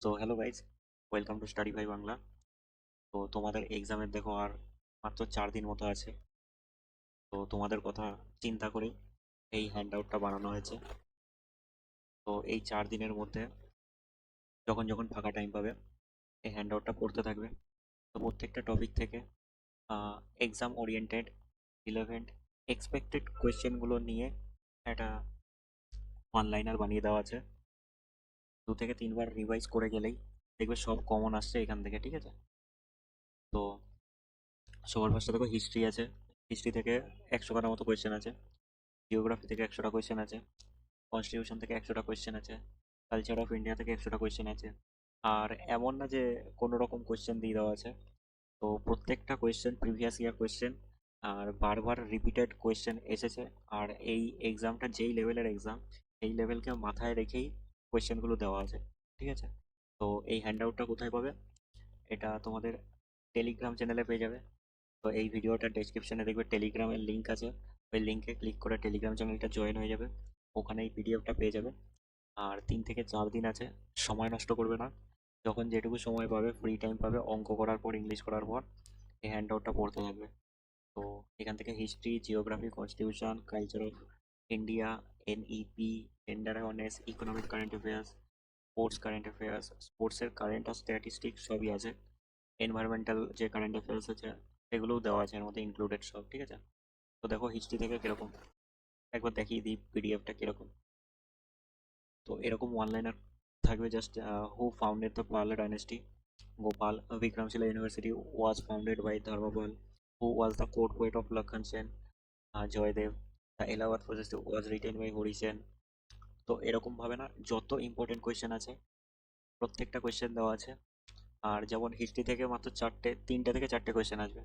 তো hello guys, welcome to study ভাই বাংলা। তো তোমাদের এক্সামের দেখো আর মাত্র 4 দিন মতো আছে। তো তোমাদের কথা চিন্তা করে এই হ্যান্ড আউটটা বানানো হয়েছে। তো এই 4 দিনের মধ্যে যখন যখন ফাঁকা টাইম পাবে এই হ্যান্ড আউটটা পড়তে থাকবে। তো প্রত্যেকটা টপিক থেকে এক্সাম ওরিয়েন্টেড রিলেভেন্ট এক্সপেক্টেড কোয়েশ্চেনগুলো নিয়ে একটা ওয়ান লাইনার বানিয়ে দেওয়া আছে। 2 থেকে 3 বার রিভাইজ করে গেলেই দেখবে সব কমন আসছে এখান থেকে, ঠিক আছে? তো সবার ফার্স্টে দেখো হিস্ট্রি আছে। হিস্ট্রি থেকে 100খানা মতো কোয়েশ্চেন আছে। জিওগ্রাফি থেকে 100টা কোয়েশ্চেন আছে। কনস্টিটিউশন থেকে 100টা কোয়েশ্চেন আছে। কালচার অফ ইন্ডিয়া থেকে 100টা কোয়েশ্চেন আছে। আর এমন না যে কোনো রকম কোয়েশ্চেন দিয়ে দেওয়া আছে। তো প্রত্যেকটা কোয়েশ্চেন প্রিভিয়াস ইয়ার কোয়েশ্চেন আর বারবার রিপিটেড কোয়েশ্চেন এসেছে। আর এই এক্সামটা যেই লেভেলের এক্সাম এই লেভেলকে মাথায় রেখেই কোয়েশ্চেনগুলো দেওয়া আছে, ঠিক আছে? তো এই হ্যান্ড আউটটা কোথায় পাবে? এটা তোমাদের টেলিগ্রাম চ্যানেলে পেয়ে যাবে। তো এই ভিডিওটার ডেসক্রিপশনে দেখবে টেলিগ্রামের লিঙ্ক আছে। ওই লিঙ্কে ক্লিক করে টেলিগ্রাম চ্যানেলটা জয়েন হয়ে যাবে। ওখানে এই পিডিএফটা পেয়ে যাবে। আর 3 থেকে 4 দিন আছে, সময় নষ্ট করবে না। যখন যেটুকু সময় পাবে, ফ্রি টাইম পাবে, অঙ্ক করার পর, ইংলিশ করার পর এই হ্যান্ড আউটটা পড়তে থাকবে। তো এখান থেকে history, geography, constitution, culture of India, NEP, gender awareness, economic current affairs, sports current affairs, স্পোর্টসের কারেন্ট আর স্ট্যাটিস্টিক্স সবই আছে। এনভায়রনমেন্টাল যে কারেন্ট অ্যাফেয়ার্স আছে সেগুলোও দেওয়া আছে এর মধ্যে ইনক্লুডেড সব, ঠিক আছে? তো দেখো হিস্ট্রি থেকে কিরকম, একবার দেখিয়ে দিই পিডিএফটা কিরকম। তো এরকম ওয়ান লাইনার থাকবে just, who founded the Pal dynasty? Gopal. Vikramshila University was founded by Dharmapal, who was the court poet of Lakhan Sen. Joydev. The Allahabad Process was written by Hori Sen. তো এরকম ভাবে না, যত important question আছে প্রত্যেকটা question দেওয়া আছে। আর যেমন হিস্ট্রি থেকে মাত্র 3টে থেকে 4টে কোয়েশ্চেন আসবে।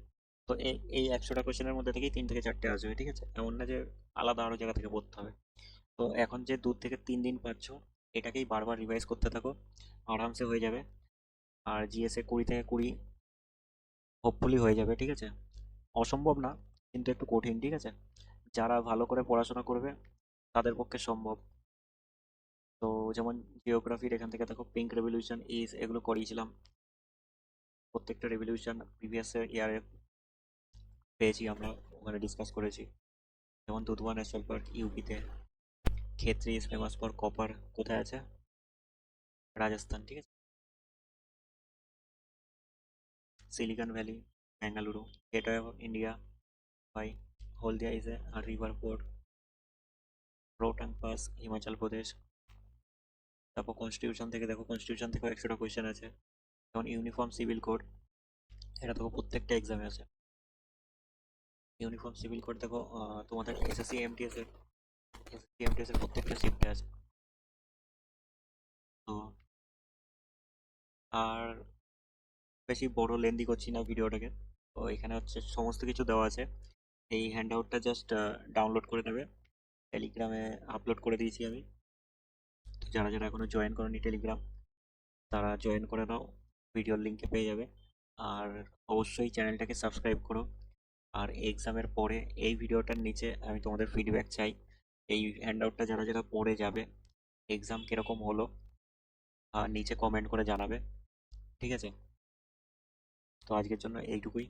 তো এই 100টা কোয়েশ্চেনের মধ্যে থেকেই 3 থেকে 4টে আসবে, ঠিক আছে? এমন না যে আলাদা আরো জায়গা থেকে পড়তে হবে। তো এখন যে 2 থেকে 3 দিন পাচ্ছ, এটাকেই বারবার রিভাইজ করতে থাকো, আরামসে হয়ে যাবে। আর জিএসএ 20 থেকে 20 হোপফুলি হয়ে যাবে, ঠিক আছে? অসম্ভব না, কিন্তু একটু কঠিন, ঠিক আছে? যারা ভালো করে পড়াশোনা করবে তাদের পক্ষে সম্ভব। তো যেমন জিওগ্রাফির এখান থেকে দেখো পিঙ্ক রেভলিউশন ইজ, এগুলো করিয়েছিলাম। প্রত্যেকটা রেভলিউশন প্রিভিয়াস ইয়ারে পেয়েছি আমরা, ওখানে ডিসকাস করেছি। যেমন দুধওয়া ন্যাশনাল পার্ক ইউপিতে। Khetri is famous for copper, কোথায় আছে? রাজস্থান, ঠিক আছে? Silicon valley Bengaluru. Gateway of India by Haldia is a river port. Rohtang pass Himachal Pradesh. তারপর কনস্টিটিউশন থেকে দেখো, কনস্টিটিউশন থেকে 100টা কোয়েশ্চেন আছে। যেমন ইউনিফর্ম সিভিল কোড, এটা দেখো প্রত্যেকটা এক্সামে আছে। ইউনিফর্ম সিভিল কোড দেখো, তোমাদের এসএসসি এমটিএস এর প্রত্যেকটা শিফটে আছে। তো আর বেশি বড় লেন্দি করছি না ভিডিওটাকে। তো এখানে হচ্ছে সমস্ত কিছু দেওয়া আছে। এই হ্যান্ড আউটটা জাস্ট ডাউনলোড করে নেবে, টেলিগ্রামে আপলোড করে দিয়েছি আমি। তো যারা যারা এখনো জয়েন করোনি টেলিগ্রাম, তারা জয়েন করে নাও, ভিডিওর লিঙ্কে পেয়ে যাবে। আর অবশ্যই চ্যানেলটাকে সাবস্ক্রাইব করো। আর এক্সামের পরে এই ভিডিওটার নিচে আমি তোমাদের ফিডব্যাক চাই। এই হ্যান্ডআউটটা যারা যারা পড়ে যাবে, এক্সাম কিরকম হলো নিচে কমেন্ট করে জানাবে, ঠিক আছে? তো আজকের জন্য এইটুকুই।